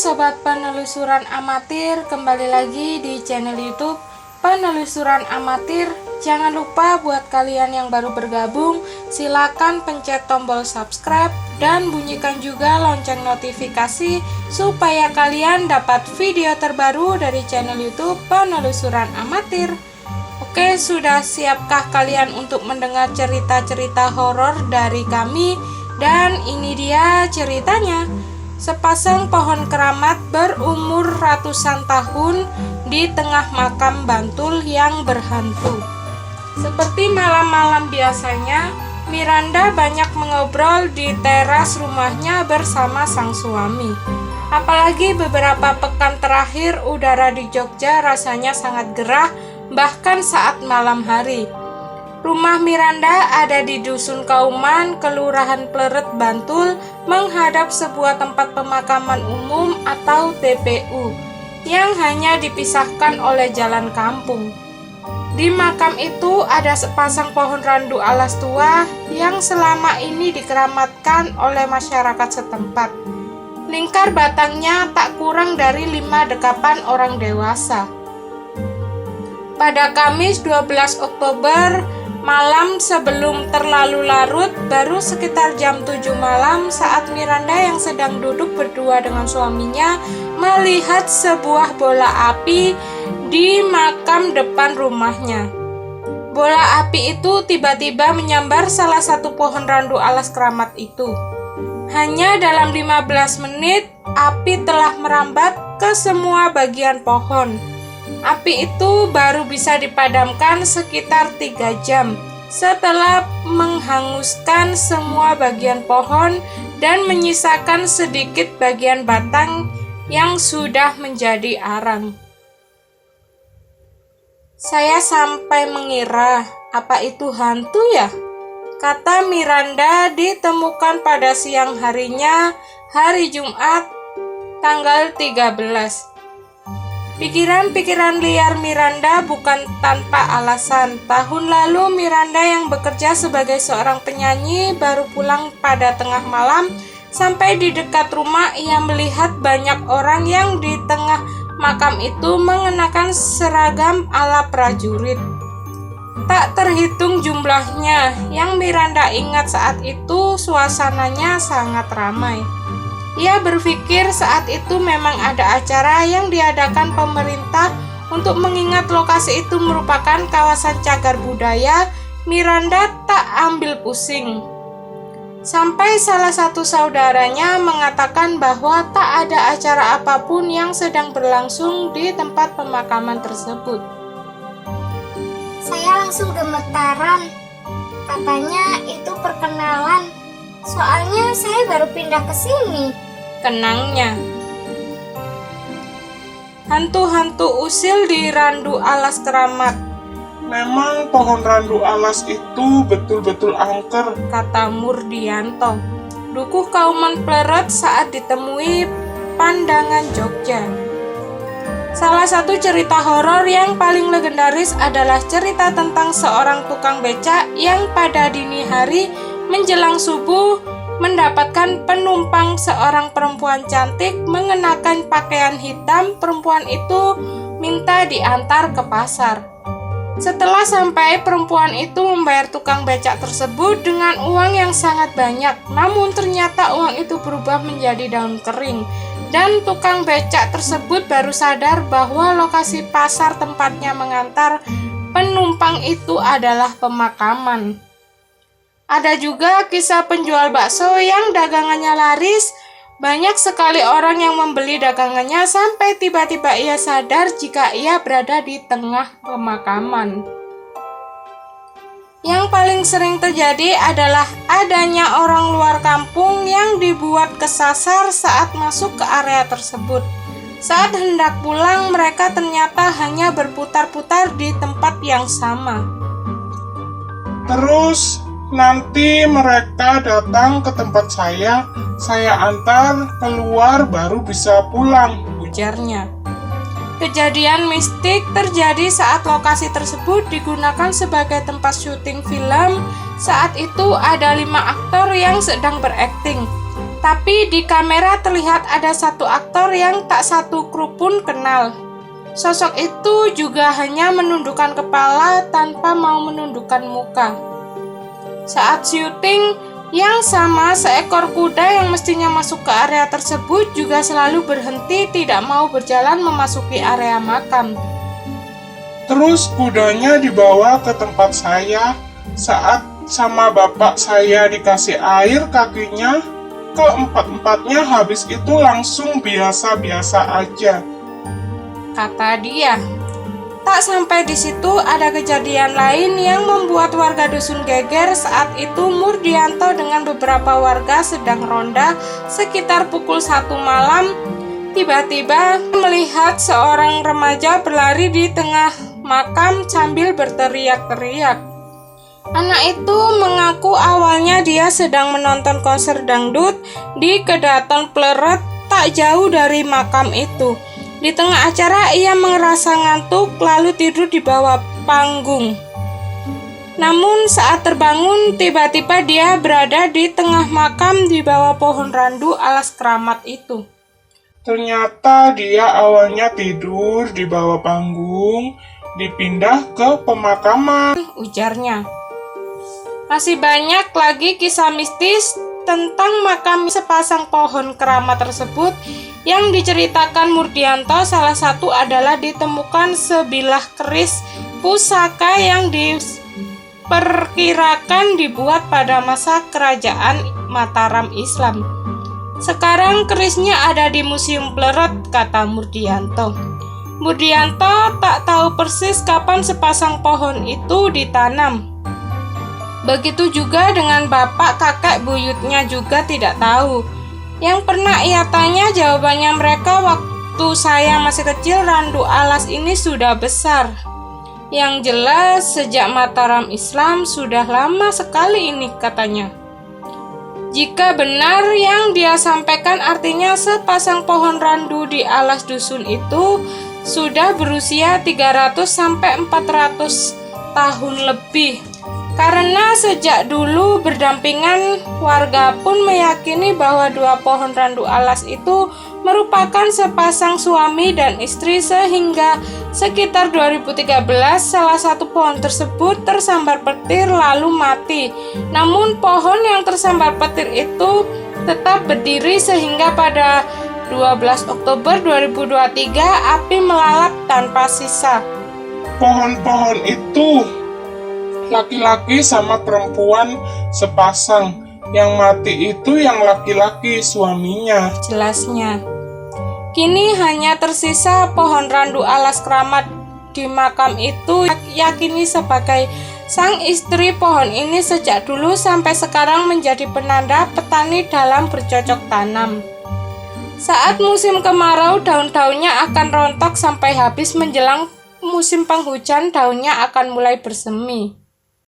Sobat Penelusuran Amatir, kembali lagi di channel YouTube Penelusuran Amatir. Jangan lupa buat kalian yang baru bergabung, silakan pencet tombol subscribe dan bunyikan juga lonceng notifikasi supaya kalian dapat video terbaru dari channel YouTube Penelusuran Amatir. Oke, sudah siapkah kalian untuk mendengar cerita-cerita horor dari kami? Dan ini dia ceritanya. Sepasang pohon keramat berumur ratusan tahun di tengah makam Bantul yang berhantu. Seperti malam-malam biasanya, Miranda banyak mengobrol di teras rumahnya bersama sang suami. Apalagi beberapa pekan terakhir udara di Jogja rasanya sangat gerah, bahkan saat malam hari. Rumah Miranda ada di Dusun Kauman, Kelurahan Pleret, Bantul, menghadap sebuah tempat pemakaman umum atau TPU yang hanya dipisahkan oleh jalan kampung. Di makam itu ada sepasang pohon randu alas tua yang selama ini dikeramatkan oleh masyarakat setempat. Lingkar batangnya tak kurang dari 5 dekapan orang dewasa. Pada Kamis 12 Oktober, malam sebelum terlalu larut, baru sekitar jam 7 malam saat Miranda yang sedang duduk berdua dengan suaminya melihat sebuah bola api di makam depan rumahnya. Bola api itu tiba-tiba menyambar salah satu pohon randu alas keramat itu. Hanya dalam 15 menit, api telah merambat ke semua bagian pohon. Api itu baru bisa dipadamkan sekitar 3 jam setelah menghanguskan semua bagian pohon dan menyisakan sedikit bagian batang yang sudah menjadi arang. Saya sampai mengira, apa itu hantu ya? Kata Miranda ditemukan pada siang harinya, hari Jumat, tanggal 13. Pikiran-pikiran liar Miranda bukan tanpa alasan. Tahun lalu Miranda yang bekerja sebagai seorang penyanyi baru pulang pada tengah malam. Sampai di dekat rumah ia melihat banyak orang yang di tengah makam itu mengenakan seragam ala prajurit. Tak terhitung jumlahnya. Yang Miranda ingat saat itu suasananya sangat ramai. Ia berpikir saat itu memang ada acara yang diadakan pemerintah untuk mengingat lokasi itu merupakan kawasan cagar budaya. Miranda tak ambil pusing. Sampai salah satu saudaranya mengatakan bahwa tak ada acara apapun yang sedang berlangsung di tempat pemakaman tersebut. Saya langsung gemetaran. Katanya itu perkenalan. Soalnya saya baru pindah ke sini. Kenangnya. Hantu-hantu usil di randu alas keramat. Memang pohon randu alas itu betul-betul angker, Kata Murdianto, dukuh Kauman Pleret saat ditemui Pandangan Jogja. Salah satu cerita horor yang paling legendaris adalah cerita tentang seorang tukang becak yang pada dini hari menjelang subuh mendapatkan penumpang seorang perempuan cantik mengenakan pakaian hitam. Perempuan itu minta diantar ke pasar. Setelah sampai, perempuan itu membayar tukang becak tersebut dengan uang yang sangat banyak. Namun ternyata uang itu berubah menjadi daun kering. Dan tukang becak tersebut baru sadar bahwa lokasi pasar tempatnya mengantar penumpang itu adalah pemakaman. Ada juga kisah penjual bakso yang dagangannya laris. Banyak sekali orang yang membeli dagangannya sampai tiba-tiba ia sadar jika ia berada di tengah pemakaman. Yang paling sering terjadi adalah adanya orang luar kampung yang dibuat kesasar saat masuk ke area tersebut. Saat hendak pulang, mereka ternyata hanya berputar-putar di tempat yang sama. terus nanti mereka datang ke tempat saya antar keluar baru bisa pulang, ujarnya. Kejadian mistik terjadi saat lokasi tersebut digunakan sebagai tempat syuting film. Saat itu ada 5 aktor yang sedang berakting. Tapi di kamera terlihat ada satu aktor yang tak satu kru pun kenal. Sosok itu juga hanya menundukkan kepala tanpa mau menundukkan muka. Saat syuting yang sama, seekor kuda yang mestinya masuk ke area tersebut juga selalu berhenti, tidak mau berjalan memasuki area makam. Terus kudanya dibawa ke tempat saya. Saat sama bapak saya dikasih air, kakinya keempat-empatnya habis itu langsung biasa-biasa aja, kata dia. Tak sampai di situ, ada kejadian lain yang membuat warga dusun geger. Saat itu Murdianto dengan beberapa warga sedang ronda sekitar pukul 1 malam. Tiba-tiba melihat seorang remaja berlari di tengah makam sambil berteriak-teriak. Anak itu mengaku awalnya dia sedang menonton konser dangdut di Kedaton Pleret tak jauh dari makam itu. Di tengah acara ia merasa ngantuk lalu tidur di bawah panggung. Namun saat terbangun tiba-tiba dia berada di tengah makam di bawah pohon randu alas keramat itu. Ternyata dia awalnya tidur di bawah panggung, dipindah ke pemakaman, ujarnya. Masih banyak lagi kisah mistis tentang makam sepasang pohon keramat tersebut yang diceritakan Murdianto. Salah satu adalah ditemukan sebilah keris pusaka yang diperkirakan dibuat pada masa kerajaan Mataram Islam. Sekarang kerisnya ada di Museum Pleret, kata Murdianto. Murdianto tak tahu persis kapan sepasang pohon itu ditanam. Begitu juga dengan bapak, kakek, buyutnya juga tidak tahu. Yang pernah ia tanya, jawabannya mereka, waktu saya masih kecil randu alas ini sudah besar. Yang jelas sejak Mataram Islam sudah lama sekali ini, katanya. Jika benar yang dia sampaikan, artinya sepasang pohon randu di alas dusun itu sudah berusia 300-400 tahun lebih. Karena sejak dulu berdampingan, warga pun meyakini bahwa dua pohon randu alas itu merupakan sepasang suami dan istri, sehingga sekitar 2013 salah satu pohon tersebut tersambar petir lalu mati. Namun pohon yang tersambar petir itu tetap berdiri sehingga pada 12 Oktober 2023 api melalap tanpa sisa. Pohon-pohon itu laki-laki sama perempuan sepasang. Yang mati itu yang laki-laki, suaminya, jelasnya. Kini hanya tersisa pohon randu alas keramat di makam itu, yakini sebagai sang istri. Pohon ini sejak dulu sampai sekarang menjadi penanda petani dalam bercocok tanam. Saat musim kemarau, daun-daunnya akan rontok sampai habis. Menjelang musim penghujan, daunnya akan mulai bersemi.